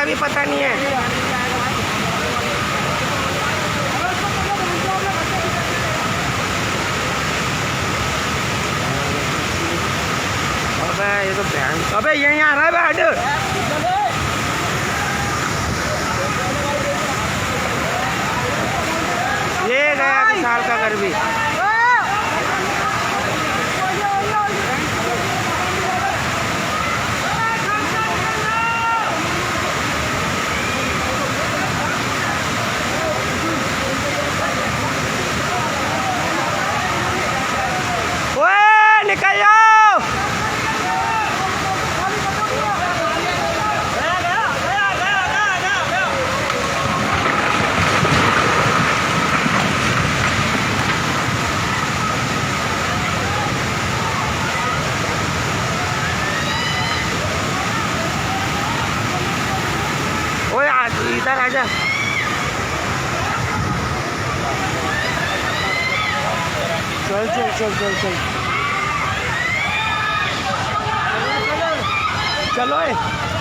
भी पता नहीं है। अबे ये तो भैंस, अबे यहीं आ रहा है बैठ। ये गया विशाल का घर भी। निकल जाओ। ओए इधर आजा। चल चल चल चल चल चलो।